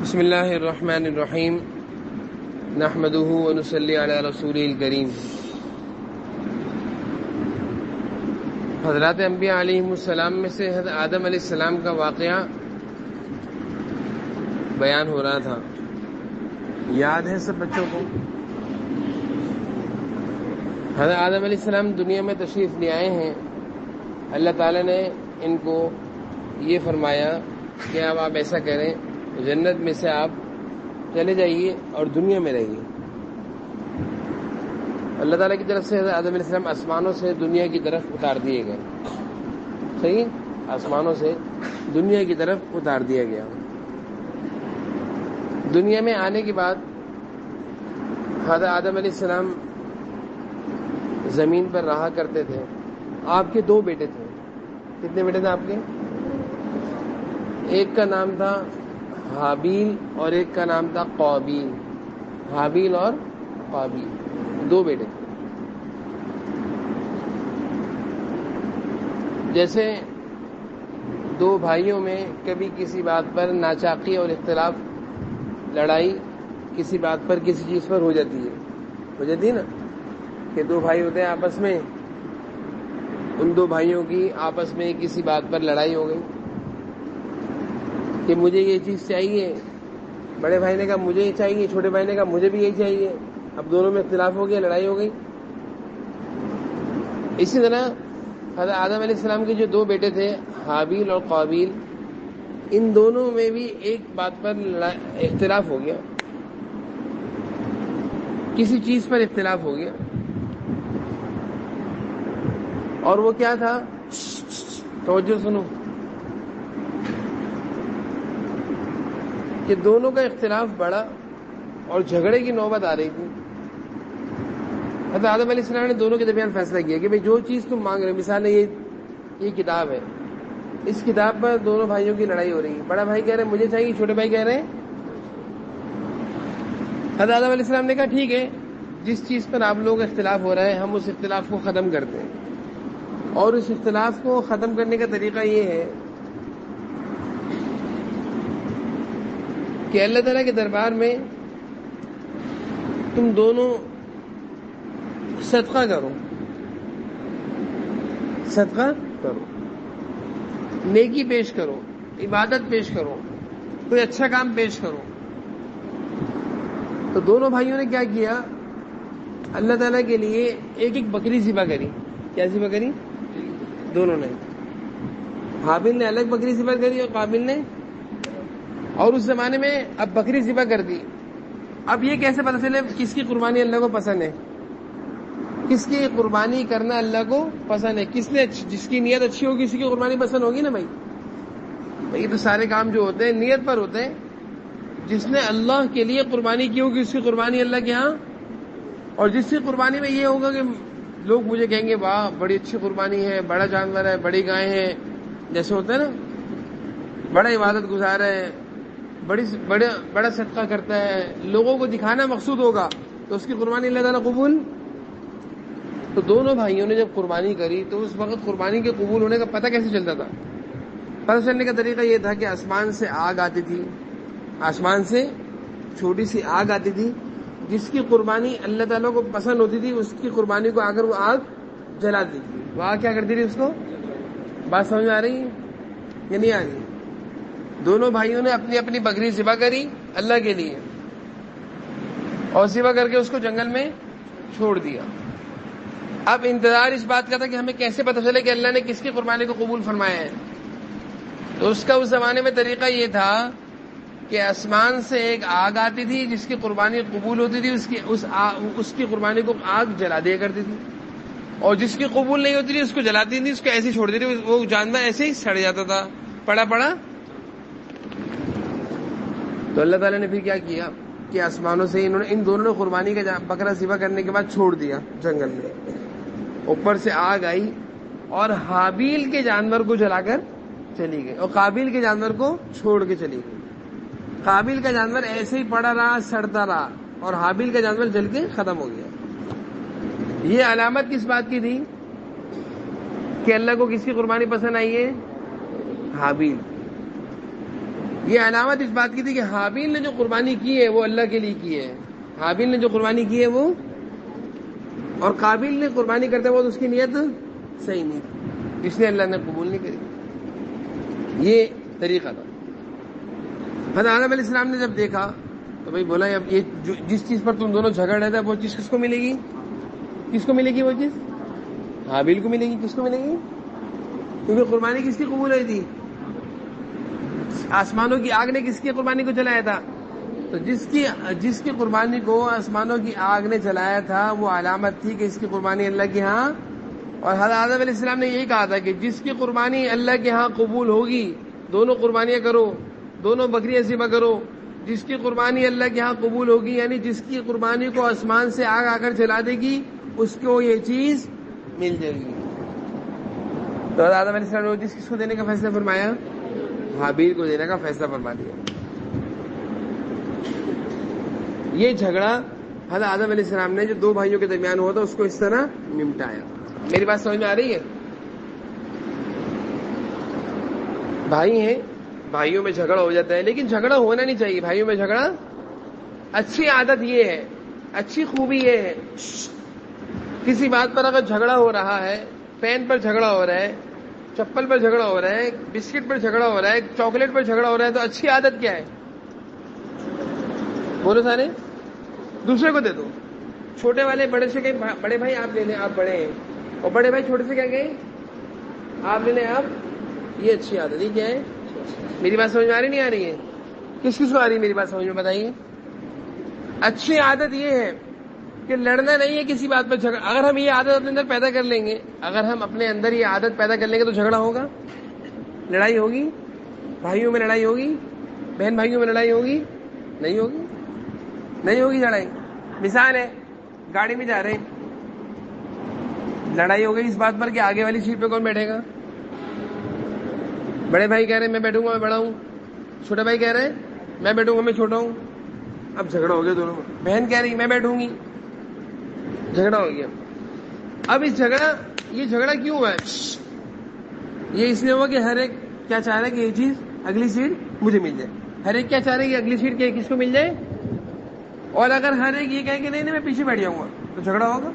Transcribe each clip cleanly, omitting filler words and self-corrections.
بسم اللہ الرحمن الرحیم نحمدہ ونصلی علی رسولہ الکریم۔ حضرات انبیاء علیہم السلام میں سے حضرت آدم علیہ السلام کا واقعہ بیان ہو رہا تھا، یاد ہے سب بچوں کو؟ حضرت آدم علیہ السلام دنیا میں تشریف لے آئے ہیں۔ اللہ تعالیٰ نے ان کو یہ فرمایا کہ اب آپ ایسا کریں، جنت میں سے آپ چلے جائیے اور دنیا میں رہیے۔ اللہ تعالیٰ کی طرف سے حضرت آدم علیہ السلام آسمانوں سے دنیا کی طرف اتار دیے گئے، صحیح، آسمانوں سے دنیا کی طرف اتار دیا گیا۔ دنیا میں آنے کے بعد حضرت آدم علیہ السلام زمین پر رہا کرتے تھے۔ آپ کے دو بیٹے تھے۔ کتنے بیٹے تھے آپ کے؟ ایک کا نام تھا حابیل اور ایک کا نام تھا قابیل۔ حابیل اور قابیل دو بیٹے تھے۔ جیسے دو بھائیوں میں کبھی کسی بات پر ناچاقی اور اختلاف، لڑائی کسی بات پر، کسی چیز پر ہو جاتی ہے نا، کہ دو بھائی ہوتے ہیں آپس میں، ان دو بھائیوں کی آپس میں کسی بات پر لڑائی ہو گئی کہ مجھے یہ چیز چاہیے، بڑے بھائی نے کہا مجھے یہ چاہیے، چھوٹے بھائی نے کہا مجھے بھی یہی چاہیے، اب دونوں میں اختلاف ہو گیا، لڑائی ہو گئی۔ اسی طرح حضرت آدم علیہ السلام کے جو دو بیٹے تھے حابیل اور قابیل، ان دونوں میں بھی ایک بات پر اختلاف ہو گیا، کسی چیز پر اختلاف ہو گیا، اور وہ کیا تھا؟ توجہ سنو، کہ دونوں کا اختلاف بڑا اور جھگڑے کی نوبت آ رہی تھی۔ حضرت آدم علیہ السلام نے دونوں کے درمیان فیصلہ کیا کہ بھئی جو چیز تم مانگ رہے، مثال یہ کتاب ہے، اس کتاب پر دونوں بھائیوں کی لڑائی ہو رہی ہے۔ بڑا بھائی کہہ رہے ہیں مجھے چاہیے، چھوٹے بھائی کہہ رہے ہیں۔ حضرت آدم علیہ السلام نے کہا ٹھیک ہے، جس چیز پر آپ لوگ اختلاف ہو رہا ہے ہم اس اختلاف کو ختم کرتے ہیں، اور اس اختلاف کو ختم کرنے کا طریقہ یہ ہے کہ اللہ تعالیٰ کے دربار میں تم دونوں صدقہ کرو، نیکی پیش کرو، عبادت پیش کرو، کوئی اچھا کام پیش کرو۔ تو دونوں بھائیوں نے کیا کیا؟ اللہ تعالیٰ کے لیے ایک ایک بکری ذبح کری۔ کیا ذبح کری؟ دونوں نے، حابیل نے الگ بکری ذبح کری اور قابیل نے، اور اس زمانے میں اب بکری ذبح کر دی۔ اب یہ کیسے پتہ چلے کس کی قربانی اللہ کو پسند ہے، کس کی قربانی کرنا اللہ کو پسند ہے؟ جس کی نیت اچھی ہوگی اسی کی قربانی پسند ہوگی نا بھائی تو سارے کام جو ہوتے ہیں نیت پر ہوتے ہیں۔ جس نے اللہ کے لیے قربانی کی ہوگی اس کی قربانی اللہ کے ہاں، اور جس کی قربانی میں یہ ہوگا کہ لوگ مجھے کہیں گے واہ بڑی اچھی قربانی ہے، بڑا جانور ہے، بڑی گائے ہے، جیسے ہوتا ہے نا، بڑا عبادت گزار ہے، بڑا صدقہ کرتا ہے، لوگوں کو دکھانا مقصود ہوگا، تو اس کی قربانی اللہ تعالیٰ قبول۔ تو دونوں بھائیوں نے جب قربانی کری تو اس وقت قربانی کے قبول ہونے کا پتہ کیسے چلتا تھا؟ پتہ چلنے کا طریقہ یہ تھا کہ آسمان سے آگ آتی تھی، آسمان سے چھوٹی سی آگ آتی تھی، جس کی قربانی اللہ تعالیٰ کو پسند ہوتی تھی اس کی قربانی کو آگر وہ آگ جلاتی تھی۔ وہ آگ کیا کرتی تھی؟ اس کو، بات سمجھ میں آ رہی ہے یا نہیں آ رہی؟ دونوں بھائیوں نے اپنی اپنی بکری ذبح کری اللہ کے لیے، اور ذبح کر کے اس کو جنگل میں چھوڑ دیا۔ اب انتظار اس بات کا تھا کہ ہمیں کیسے پتہ چلے کہ اللہ نے کس کی قربانی کو قبول فرمایا ہے؟ تو اس کا اس زمانے میں طریقہ یہ تھا کہ آسمان سے ایک آگ آتی تھی جس کی قربانی قبول ہوتی تھی، اس کی قربانی کو آگ جلا دیا کرتی تھی، اور جس کی قبول نہیں ہوتی تھی اس کو جلاتی نہیں، اس کو ایسے ہی چھوڑ دیتی تھی، وہ جانور ایسے ہی سڑ جاتا تھا، پڑا۔ تو اللہ تعالیٰ نے پھر کیا کیا کہ آسمانوں سے ان دونوں نے قربانی کا بکرا ذبح کرنے کے بعد چھوڑ دیا جنگل میں، اوپر سے آگ آئی اور حابیل کے جانور کو جلا کر چلی گئی اور قابیل کے جانور کو چھوڑ کے چلی گئی۔ قابیل کا جانور ایسے ہی پڑا رہا، سڑتا رہا، اور حابیل کا جانور جل کے ختم ہو گیا۔ یہ علامت کس بات کی تھی کہ اللہ کو کس کی قربانی پسند آئی ہے؟ حابیل۔ یہ علامت اس بات کی تھی کہ حابیل نے جو قربانی کی ہے وہ اللہ کے لیے کی ہے. حابیل نے جو قربانی کی ہے وہ، اور قابیل نے قربانی کرتے وقت اس کی نیت صحیح نہیں تھی، اس لیے اللہ نے قبول نہیں کری. یہ طریقہ تھا. حضرت آدم علیہ السلام نے جب دیکھا تو بھائی بولا اب یہ جس چیز پر تم دونوں جھگڑ رہے تھے وہ چیز کس کو ملے گی؟ کس کو ملے گی وہ چیز؟ حابیل کو ملے گی. کس کو ملے گی؟ کیونکہ قربانی کس کی قبول ہوئی تھی؟ آسمانوں کی آگ نے کس کی قربانی کو جلایا تھا؟ تو جس کی قربانی کو آسمانوں کی آگ نے جلایا تھا وہ علامت تھی کہ اس کی قربانی اللہ کے ہاں. اور حضرت آدم علیہ السلام نے یہی کہا تھا کہ جس کی قربانی اللہ کے ہاں قبول ہوگی دونوں قربانیاں کرو، دونوں بکریاں ذبح کرو. جس کی قربانی اللہ کے ہاں قبول ہوگی یعنی جس کی قربانی کو آسمان سے آگ آ کر جلا دے گی اس کو یہ چیز مل جائے گی. تو حضرت آدم علیہ السلام نے کس کو دینے کا فیصلہ فرمایا؟ حابیل کو دینے کا فیصلہ فرما دیا. یہ جھگڑا حضرت آدم علیہ السلام نے جو دو بھائیوں کے درمیان ہوا تھا اس کو اس طرح نمٹایا. میری بات سمجھ میں آ رہی ہے؟ بھائی ہیں، بھائیوں میں جھگڑا ہو جاتا ہے، لیکن جھگڑا ہونا نہیں چاہیے. بھائیوں میں جھگڑا اچھی عادت یہ ہے، اچھی خوبی یہ ہے، کسی بات پر اگر جھگڑا ہو رہا ہے، پین پر جھگڑا ہو رہا ہے، چپل پر جھگڑا ہو رہا ہے، بسکٹ پر جھگڑا ہو رہا ہے، چاکلیٹ پر جھگڑا ہو رہا ہے، تو اچھی عادت کیا ہے؟ بولو سارے، دوسرے کو دے دو. چھوٹے والے بڑے سے کہیں بڑے بھائی آپ لے لیں، آپ بڑے ہیں، اور بڑے بھائی چھوٹے سے کیا کہیں آپ لے لیں آپ. یہ اچھی عادت. یہ کیا ہے؟ میری بات سمجھ میں آ رہی نہیں آ رہی ہے؟ کس کس کو آ رہی ہے میری بات سمجھ میں بتائیے؟ اچھی عادت یہ ہے کہ لڑنا نہیں ہے کسی بات پر جھگڑا. اگر ہم یہ عادت اپنے اندر پیدا کر لیں گے، اگر ہم اپنے اندر یہ عادت پیدا کر لیں گے تو جھگڑا ہوگا، لڑائی ہوگی، بھائیوں میں لڑائی ہوگی، بہن بھائیوں میں لڑائی ہوگی؟ نہیں ہوگی، نہیں ہوگی لڑائی. مثال ہے، گاڑی میں جا رہے ہیں، لڑائی ہو گئی اس بات پر کہ آگے والی سیٹ پہ کون بیٹھے گا. بڑے بھائی کہہ رہے ہیں میں بیٹھوں گا میں بڑا ہوں، چھوٹے بھائی کہہ رہے ہیں میں بیٹھوں گا میں چھوٹا ہوں. اب جھگڑا ہو گیا دونوں میں. بہن کہہ رہی میں بیٹھوں گی، جھگڑا ہو گیا. اب یہ جھگڑا کیوں ہوا ہے؟ یہ اس لیے ہوا کہ ہر ایک کیا چاہ رہا ہے کہ یہ چیز اگلی سیٹ مجھے مل جائے. ہر ایک کیا چاہ رہا ہے کہ اگلی سیٹ کس کو مل جائے. اور اگر ہر ایک یہ کہے کہ نہیں میں پیچھے بیٹھ جاؤں گا تو جھگڑا ہوگا،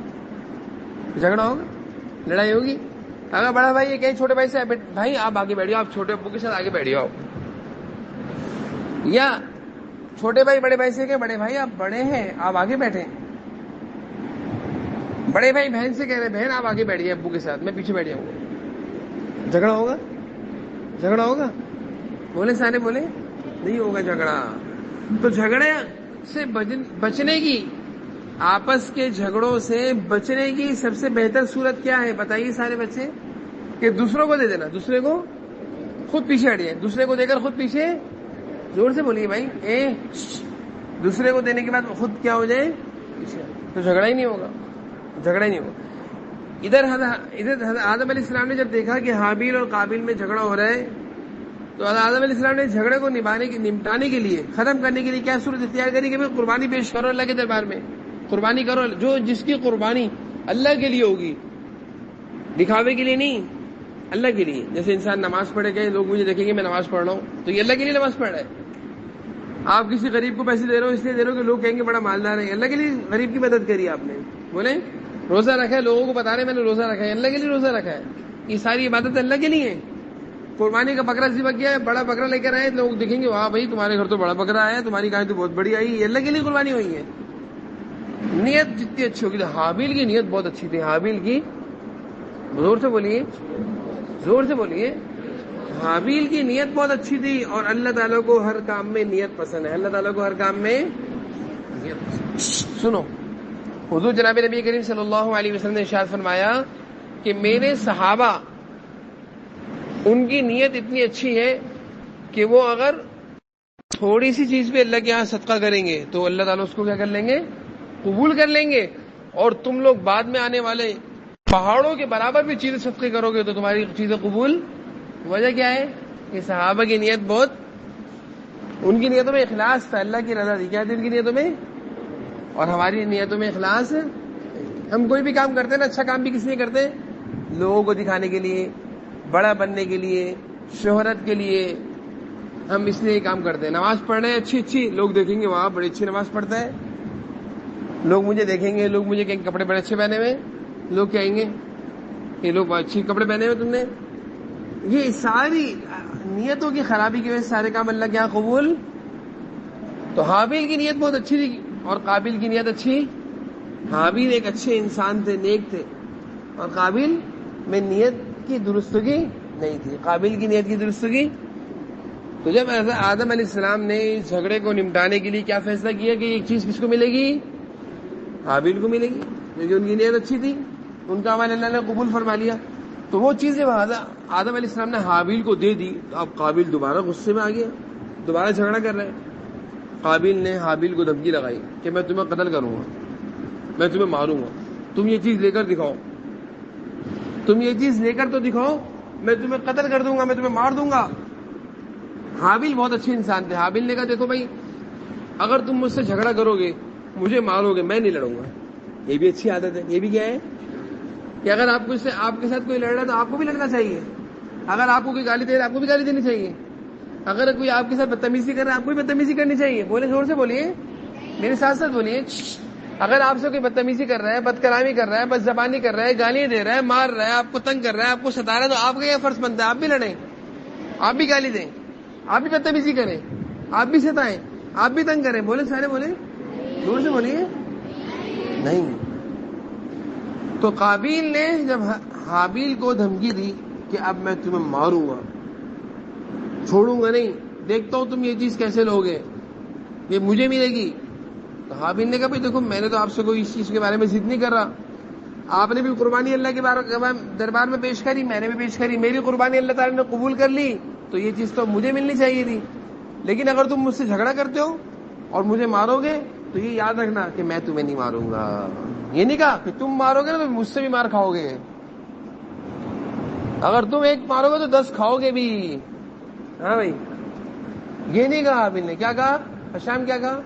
جھگڑا ہوگا، لڑائی ہوگی. اگر بڑا بھائی یہ کہیں چھوٹے بھائی سے بھائی آپ آگے بیٹھ جاؤ، آپ چھوٹے ابو کے ساتھ آگے بیٹھ جاؤ، یا چھوٹے بھائی بڑے بھائی سے کہ بڑے بھائی آپ بڑے ہیں آپ آگے بیٹھیں. بڑے بھائی بہن سے کہہ رہے بہن آپ آگے بیٹھ جائیں ابو کے ساتھ میں پیچھے بیٹھ جاؤں گا. جھگڑا ہوگا، جھگڑا ہوگا. بولے سارے بولے نہیں ہوگا جھگڑا. تو جھگڑے سے بچنے کی، آپس کے جھگڑوں سے بچنے کی سب سے بہتر صورت کیا ہے بتائیے سارے بچے؟ کہ دوسروں کو دے دینا، دوسرے کو خود پیچھے ہٹ جائے، دوسرے کو دے کر خود پیچھے. زور سے بولیے بھائی. دوسرے کو دینے کے بعد خود کیا ہو جائے پیچھے، تو جھگڑا ہی نہیں ہوگا، جھگڑا ہی نہیں ہوگا. ادھر حضرت آدم علیہ السلام نے جب دیکھا کہ حابیل اور قابیل میں جھگڑا ہو رہا ہے تو حضرت آدم علیہ السلام نے جھگڑے کو نمٹانے کے لیے، ختم کرنے کے لیے کیا صورت اختیار کری کہ قربانی پیش کرو اللہ کے دربار میں. قربانی کرو، جس کی قربانی اللہ کے لیے ہوگی، دکھاوے کے لیے نہیں، اللہ کے لیے. جیسے انسان نماز پڑھے گئے، لوگ مجھے دیکھیں گے میں نماز پڑھ رہا ہوں تو یہ اللہ کے لیے نماز پڑھ رہا ہے. آپ کسی غریب کو پیسے دے رہے ہو اس لیے دے رہے ہو کہ لوگ کہیں گے بڑا مالدار ہے، اللہ کے لیے غریب کی مدد کری آپ نے. بولیں روزہ رکھا ہے، لوگوں کو بتا رہے ہیں میں نے روزہ رکھا ہے، اللہ کے لیے روزہ رکھا ہے. یہ ساری عبادت اللہ کے لیے ہے. قربانی کا بکرا ذبح کیا ہے، بڑا بکرا لے کر آئے، لوگ دیکھیں گے وہاں بھائی تمہارے گھر تو بڑا بکرا آیا، تمہاری گائے تو بہت بڑی آئی، یہ اللہ کے لیے قربانی ہوئی ہے. نیت جتنی اچھی ہوگی. حابیل کی نیت بہت اچھی تھی. حابیل کی، زور سے بولیے، زور سے بولیے. حابیل کی نیت بہت اچھی تھی اور اللہ تعالیٰ کو ہر کام میں نیت پسند ہے. اللہ تعالیٰ کو ہر کام میں نیت پسند. سنو، حضور جناب نبی کریم صلی اللہ علیہ وسلم نے ارشاد فرمایا کہ میرے صحابہ ان کی نیت اتنی اچھی ہے کہ وہ اگر تھوڑی سی چیز بھی اللہ کے یہاں صدقہ کریں گے تو اللہ تعالیٰ اس کو کیا کر لیں گے، قبول کر لیں گے. اور تم لوگ بعد میں آنے والے پہاڑوں کے برابر بھی چیزیں صدقے کرو گے تو تمہاری چیزیں قبول. وجہ کیا ہے کہ صحابہ کی نیت بہت، ان کی نیتوں میں اخلاص تھا، اللہ کی رضا تھی. کیا تھی ان کی نیتوں میں؟ اور ہماری نیتوں میں اخلاص. ہم کوئی بھی کام کرتے ہیں نا، اچھا کام بھی کس لیے کرتے ہیں؟ لوگوں کو دکھانے کے لیے، بڑا بننے کے لیے، شہرت کے لیے، ہم اس لیے یہ کام کرتے ہیں. نماز پڑھ رہے ہیں اچھی لوگ دیکھیں گے وہاں بڑی اچھی نماز پڑھتا ہے, لوگ مجھے دیکھیں گے, لوگ مجھے کہیں کپڑے بڑے اچھے پہنے ہوئے, لوگ کہیں گے یہ لوگ اچھے کپڑے پہنے ہوئے تم نے. یہ ساری نیتوں کی خرابی کی وجہ سے سارے کام اللہ کے یہاں قبول. تو حابیل کی نیت بہت اچھی تھی اور قابل کی نیت اچھی. حابیل ایک اچھے انسان تھے, نیک تھے, اور قابل میں نیت کی درستگی نہیں تھی. قابل کی نیت کی درستگی. تو جب آدم علیہ السلام نے اس جھگڑے کو نمٹانے کے لیے کیا فیصلہ کیا کہ ایک چیز کس کو ملے گی؟ حابیل کو ملے گی, کیونکہ ان کی نیت اچھی تھی, ان کا عمل اللہ نے قبول فرما لیا. تو وہ چیز جب آدم علیہ السلام نے حابیل کو دے دی تو اب قابل دوبارہ غصے میں آ گیا, دوبارہ جھگڑا کر رہے ہیں. قابل نے حابیل کو دھمکی لگائی کہ میں تمہیں قتل کروں گا, میں تمہیں ماروں گا, تم یہ چیز لے کر دکھاؤ, تم یہ چیز لے کر تو دکھاؤ, میں تمہیں قتل کر دوں گا, میں تمہیں مار دوں گا. حابیل بہت اچھے انسان تھے. حابیل نے کہا دیکھو بھائی, اگر تم مجھ سے جھگڑا کرو گے, مجھے مارو گے, میں نہیں لڑوں گا. یہ بھی اچھی عادت ہے. یہ بھی کیا ہے کہ اگر آپ کے ساتھ کوئی لڑ رہا ہے تو آپ کو بھی لڑنا چاہیے. اگر آپ کو کوئی گالی دے رہا ہے آپ کو بھی گالی دینی چاہیے. اگر کوئی آپ کے ساتھ بدتمیزی کر رہا ہے آپ کو بھی بدتمیزی کرنی چاہیے. بولے زور سے بولیے, میرے ساتھ ساتھ بولیے. اگر آپ سے کوئی بدتمیزی کر رہا ہے, بد کلامی کر رہا ہے, بد زبانی کر رہا ہے, گالیاں دے رہا ہے, مار رہا ہے, آپ کو تنگ کر رہا ہے, آپ کو ستا رہا ہے, تو آپ کا یہ فرض بنتا ہے آپ بھی لڑیں, آپ بھی گالی دیں, آپ بھی بدتمیزی کریں, آپ بھی ستائیں, آپ بھی تنگ کریں. بولے سارے بولے, زور سے بولیے. نہیں. تو قابیل نے جب حابیل کو دھمکی دی کہ اب میں تمہیں ماروں گا, چھوڑوں گا نہیں, دیکھتا ہوں تم یہ چیز کیسے لوگے, یہ مجھے ملے گی. تو حابیل نے کہا بھائی دیکھو میں نے تو آپ سے کوئی اس چیز کے بارے میں ضد نہیں کر رہا, آپ نے بھی قربانی اللہ کے دربار میں پیش کری, میں نے بھی پیش کری, میری قربانی اللہ تعالیٰ نے قبول کر لی, تو یہ چیز تو مجھے ملنی چاہیے تھی. لیکن اگر تم مجھ سے جھگڑا کرتے ہو اور مجھے مارو گے تو یہ یاد رکھنا کہ میں تمہیں نہیں ماروں گا. یہ نہیں کہا کہ تم مارو گے نا تو مجھ سے بھی مار کھاؤ گے, اگر تم ایک مارو گے تو 10 کھاؤ گے بھی. ہاں بھائی, یہ نہیں کہا حابیل نے. کیا کہا شام, کیا کہا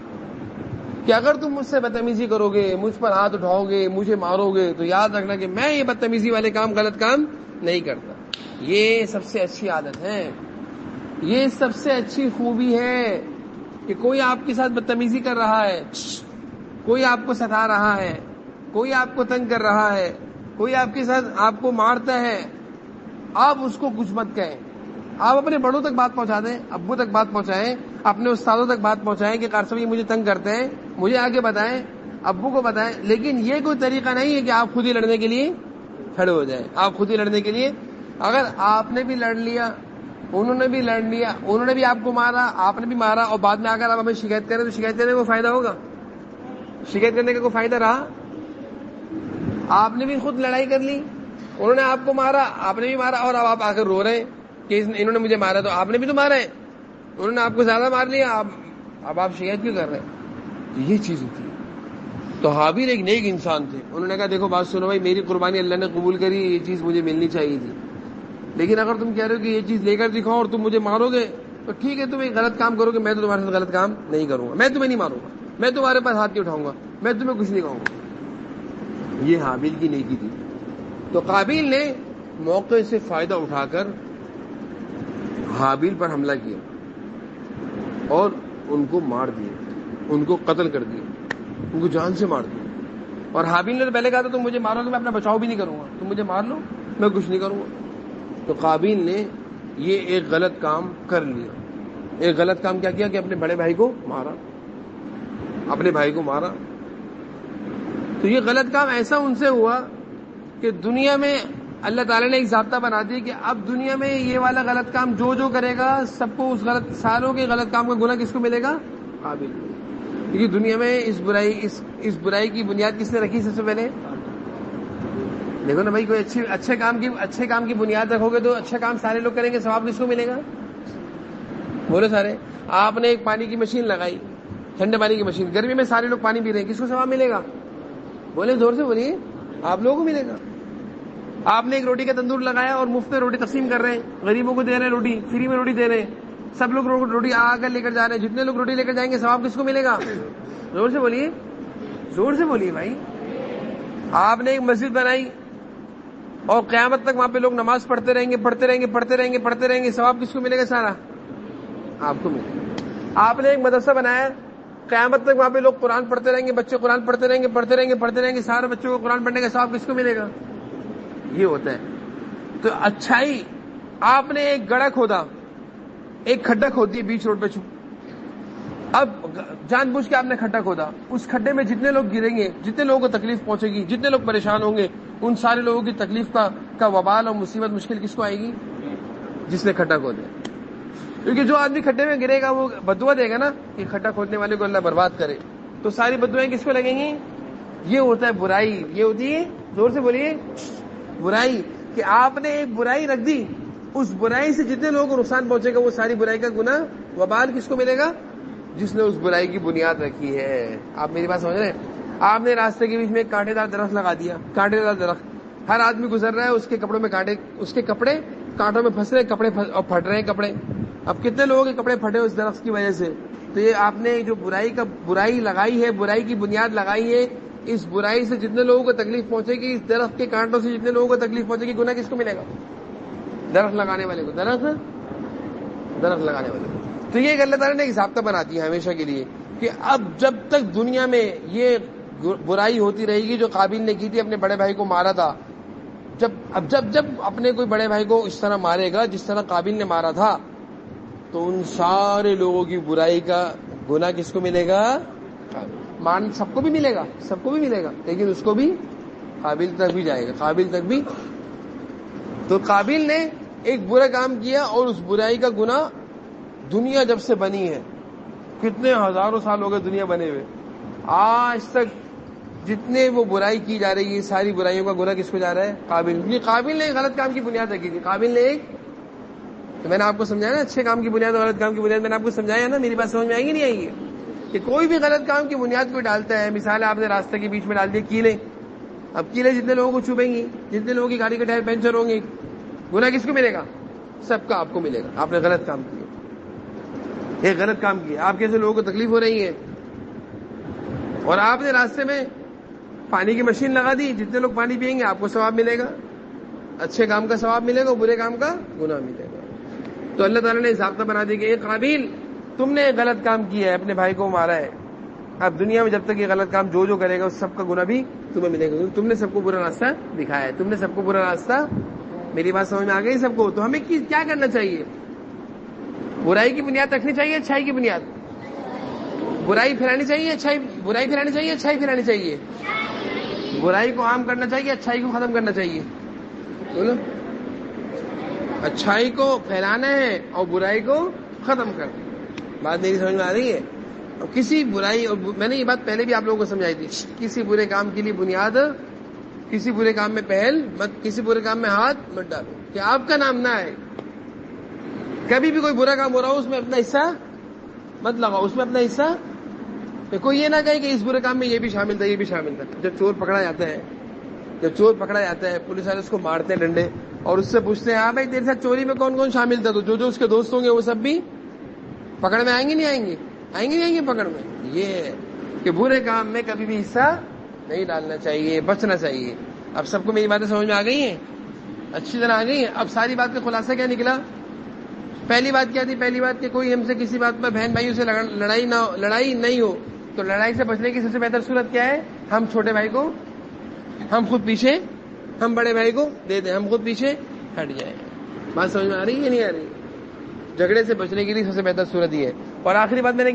کہ اگر تم مجھ سے بدتمیزی کرو گے, مجھ پر ہاتھ اٹھاؤ گے, مجھے مارو گے, تو یاد رکھنا کہ میں یہ بدتمیزی والے کام, غلط کام نہیں کرتا. یہ سب سے اچھی عادت ہے, یہ سب سے اچھی خوبی ہے کہ کوئی آپ کے ساتھ بدتمیزی کر رہا ہے, کوئی آپ کو ستا رہا ہے, کوئی آپ کو تنگ کر رہا ہے, کوئی آپ کے ساتھ آپ کو مارتا ہے, آپ اس کو کچھ مت کہیں. آپ اپنے بڑوں تک بات پہنچا دیں, ابو تک بات پہنچائیں, اپنے استادوں تک بات پہنچائیں کہ قاری صاحب یہ مجھے تنگ کرتے ہیں, مجھے آگے بتائیں, ابو کو بتائیں. لیکن یہ کوئی طریقہ نہیں ہے کہ آپ خود ہی لڑنے کے لیے کھڑے ہو جائیں. آپ خود ہی لڑنے کے لیے, اگر آپ نے بھی لڑ لیا, انہوں نے بھی لڑ لیا, انہوں نے بھی آپ کو مارا, آپ نے بھی مارا, اور بعد میں اگر آپ ہمیں شکایت کریں تو شکایت کرنے کا کوئی فائدہ ہوگا؟ شکایت کرنے کا کوئی فائدہ رہا؟ آپ نے بھی خود لڑائی کر لی, انہوں نے آپ کو مارا, آپ نے بھی مارا, اور اب آپ آ کر رو رہے ہیں کہ انہوں نے مجھے مارا, تو آپ نے بھی تو مارا ہے, انہوں نے آپ کو زیادہ مار لیا, اب آپ شکایت کیوں کر رہے ہیں؟ یہ چیز ہوتی ہے. تو حابیل ایک نیک انسان تھے. انہوں نے کہا دیکھو بات سنو بھائی, میری قربانی اللہ نے قبول کری, یہ چیز مجھے ملنی چاہیے تھی, لیکن اگر تم کہہ رہے ہو کہ یہ چیز لے کر دکھاؤ اور تم مجھے مارو گے تو ٹھیک ہے, تم ایک غلط کام کرو گے, میں تو تمہارے ساتھ غلط کام نہیں کروں گا, میں تمہیں نہیں ماروں گا, میں تمہارے پاس ہاتھ نہیں اٹھاؤں گا, میں تمہیں کچھ نہیں کہوں گا. یہ حابیل کی نیکی تھی. تو قابیل نے موقع سے فائدہ اٹھا کر حابیل پر حملہ کیا اور ان کو مار دیا, ان کو قتل کر دیا, ان کو جان سے مار دیا. اور حابیل نے تو پہلے کہا تھا تم مجھے مارو گے میں اپنا بچاؤ بھی نہیں کروں گا, تم مجھے مار لو میں کچھ نہیں کروں گا. تو قابیل نے یہ ایک غلط کام کر لیا. ایک غلط کام کیا کیا کہ اپنے بڑے بھائی کو مارا, اپنے بھائی کو مارا. تو یہ غلط کام ایسا ان سے ہوا کہ دنیا میں اللہ تعالیٰ نے ایک ضابطہ بنا دیا کہ اب دنیا میں یہ والا غلط کام جو کرے گا سب کو اس غلط سالوں کے غلط کام کا گناہ کس کو ملے گا؟ قابل. کیونکہ دنیا میں اس برائی کی بنیاد کس نے رکھی سب سے پہلے؟ دیکھو نا بھائی, کوئی اچھے کام کی بنیاد رکھو گے تو اچھا کام سارے لوگ کریں گے, ثواب کس کو ملے گا؟ بولے سارے. آپ نے ایک پانی کی مشین لگائی, ٹھنڈے پانی کی مشین, گرمی میں سارے لوگ پانی پی رہے ہیں, کس کو ثواب ملے گا؟ بولے زور سے بولیے, آپ لوگوں کو ملے گا. آپ نے ایک روٹی کا تندور لگایا اور مفت میں روٹی تقسیم کر رہے ہیں, غریبوں کو دے رہے ہیں روٹی, فری میں روٹی دے رہے ہیں, سب لوگ روٹی آ کر لے کر جا رہے ہیں, جتنے لوگ روٹی لے کر جائیں گے ثواب کس کو ملے گا؟ زور سے بولیے, زور سے بولیے بھائی. آپ نے ایک مسجد بنائی اور قیامت تک وہاں پہ لوگ نماز پڑھتے رہیں گے, ثواب کس کو ملے گا؟ سارا آپ کو ملے گا. آپ نے ایک مدرسہ بنایا, قیامت تک وہاں پہ لوگ قرآن پڑھتے رہیں گے, بچے قرآن پڑھتے رہیں گے, سارے بچوں کو قرآن پڑھنے کا ثواب کس کو ملے گا؟ یہ ہوتا ہے. تو اچھائی, آپ نے ایک گڑھا کھودا, ایک کھڈا کھود دیا بیچ روڈ پہ اب جان بوجھ کے آپ نے کھڈا کھودا, اس کھڈے میں جتنے لوگ گریں گے, جتنے لوگوں کو تکلیف پہنچے گی, جتنے لوگ پریشان ہوں گے, ان سارے لوگوں کی تکلیف کا وبال اور مصیبت مشکل کس کو آئے گی؟ جس نے کھڈا کھودا. کیونکہ جو آدمی کھڈے میں گرے گا وہ بدعا دے گا نا کہ کھڈا کھودنے والے کو اللہ برباد کرے, تو ساری بدعائیں کس کو لگیں گی؟ یہ ہوتا ہے برائی, یہ ہوتی ہے, زور سے بولیے, برائی. کہ آپ نے ایک برائی رکھ دی, اس برائی سے جتنے لوگوں کو نقصان پہنچے گا وہ ساری برائی کا گناہ وبال کس کو ملے گا؟ جس نے اس برائی کی بنیاد رکھی ہے. آپ میری بات سمجھ رہے ہیں؟ آپ نے راستے کے بیچ میں ایک کانٹے دار درخت لگا دیا, کانٹے دار درخت, ہر آدمی گزر رہا ہے, اس کے کپڑوں میں کانٹے, اس کے کپڑے کانٹوں میں پھنس رہے ہیں, کپڑے اور پھٹ رہے ہیں کپڑے. اب کتنے لوگوں کے کپڑے پھٹے اس درخت کی وجہ سے؟ تو یہ آپ نے جو برائی لگائی ہے, برائی کی بنیاد لگائی ہے, اس برائی سے جتنے لوگوں کو تکلیف پہنچے گی, اس درخت کے کانٹوں سے جتنے لوگوں کو تکلیف پہنچے گی, گناہ کس کو ملے گا؟ درخت لگانے والے کو. درخت لگانے والے کو. تو یہ اللہ تعالیٰ نے ایک ضابطہ بنا دیا ہمیشہ کے لیے کہ اب جب تک دنیا میں یہ برائی ہوتی رہے گی جو قابیل نے کی تھی, اپنے بڑے بھائی کو مارا تھا, جب اپنے کوئی بڑے بھائی کو اس طرح مارے گا جس طرح قابیل نے مارا تھا, تو ان سارے لوگوں کی برائی کا گناہ کس کو ملے گا؟ مان سب کو بھی ملے گا, سب کو بھی ملے گا, لیکن اس کو بھی قابل تک بھی جائے گا, قابل تک بھی. تو قابل نے ایک برا کام کیا اور اس برائی کا گناہ دنیا جب سے بنی ہے, کتنے ہزاروں سال ہو گئے دنیا بنے ہوئے, آج تک جتنے وہ برائی کی جا رہی ہے, ساری برائیوں کا گناہ کس کو جا رہا ہے؟ قابل. یہ قابل نے غلط کام کی بنیاد رکھی تھی. قابل نے ایک, تو میں نے آپ کو سمجھایا نا, اچھے کام کی بنیاد اور غلط کام کی بنیاد, میں نے آپ کو سمجھایا نا. میری بات سمجھ میں آئے گی نہیں آئے گی؟ کہ کوئی بھی غلط کام کی بنیاد کوئی ڈالتا ہے, مثال آپ نے راستے کے بیچ میں ڈال دیے کیلیں, اب کیلیں جتنے لوگوں کو چبھیں گی, جتنے لوگوں کی گاڑی کے ٹائر پنچر ہوں گے, گناہ کس کو ملے گا؟ سب کا آپ کو ملے گا. آپ نے غلط کام کیا, ایک غلط کام کیا, آپ کیسے لوگوں کو تکلیف ہو رہی ہے, اور آپ نے راستے میں پانی کی مشین لگا دی, جتنے لوگ پانی پئیں گے آپ کو ثواب ملے گا, اچھے کام کا ثواب ملے گا, برے کام کا گناہ ملے گا. تو اللہ تعالیٰ نے ضابطہ بنا دیا کہ ایک قابل, تم نے ایک غلط کام کیا ہے, اپنے بھائی کو مارا ہے, اب دنیا میں جب تک یہ غلط کام جو کرے گا اس سب کا گناہ بھی تمہیں ملے گا, تم نے سب کو برا راستہ دکھایا ہے, تم نے سب کو برا راستہ. میری بات سمجھ میں آ گئی سب کو؟ تو ہمیں کیا کرنا چاہیے؟ برائی کی بنیاد رکھنی چاہیے, اچھائی کی بنیاد, برائی پھیلانی چاہیے, برائی پھیلانی چاہیے, اچھائی پھیلانی چاہیے, برائی کو عام کرنا چاہیے, اچھائی کو ختم کرنا چاہیے. بولو, اچھائی کو پھیلانا ہے اور برائی کو ختم کرنا. بات میری سمجھ میں آ رہی ہے؟ اور کسی برائی, اور میں نے یہ بات پہلے بھی آپ لوگوں کو سمجھائی تھی, کسی برے کام کے لیے بنیاد, کسی برے کام میں پہل مت, کسی برے کام میں ہاتھ مت ڈالو کہ آپ کا نام نہ آئے. کبھی بھی کوئی برا کام ہو رہا ہو اس میں اپنا حصہ مت لگاؤ, اس میں اپنا حصہ. کوئی یہ نہ کہے کہ اس برے کام میں یہ بھی شامل تھا, یہ بھی شامل تھا. جب چور پکڑا جاتا ہے, پولیس والے اس کو مارتے ہیں ڈنڈے, اور اس سے پوچھتے ہیں, ہاں بھائی تیرے ساتھ چوری میں کون کون شامل تھا, تو جو اس کے دوست ہوں گے وہ سب بھی پکڑ میں آئیں گے, نہیں آئیں گے, نہیں آئیں گے پکڑ میں. یہ کہ برے کام میں کبھی بھی حصہ نہیں ڈالنا چاہیے, بچنا چاہیے. اب سب کو میری باتیں سمجھ میں آ گئی ہیں, اچھی طرح آ گئی ہیں. اب ساری بات کا خلاصہ کیا نکلا؟ پہلی بات کیا تھی؟ پہلی بات کہ کوئی ہم سے کسی بات پر بہن بھائیوں سے لڑائی نہیں ہو, تو لڑائی سے بچنے کی سب سے بہتر صورت کیا ہے؟ ہم چھوٹے بھائی کو, ہم خود پیچھے, ہم بڑے بھائی کو دے دیں, ہم خود پیچھے ہٹ جائیں. بات سمجھ میں آ رہی ہے نہیں آ رہی؟ جھگڑے سے بچنے کے لیے سب سے بہتر صورت یہ ہے. اور آخری بات میں نے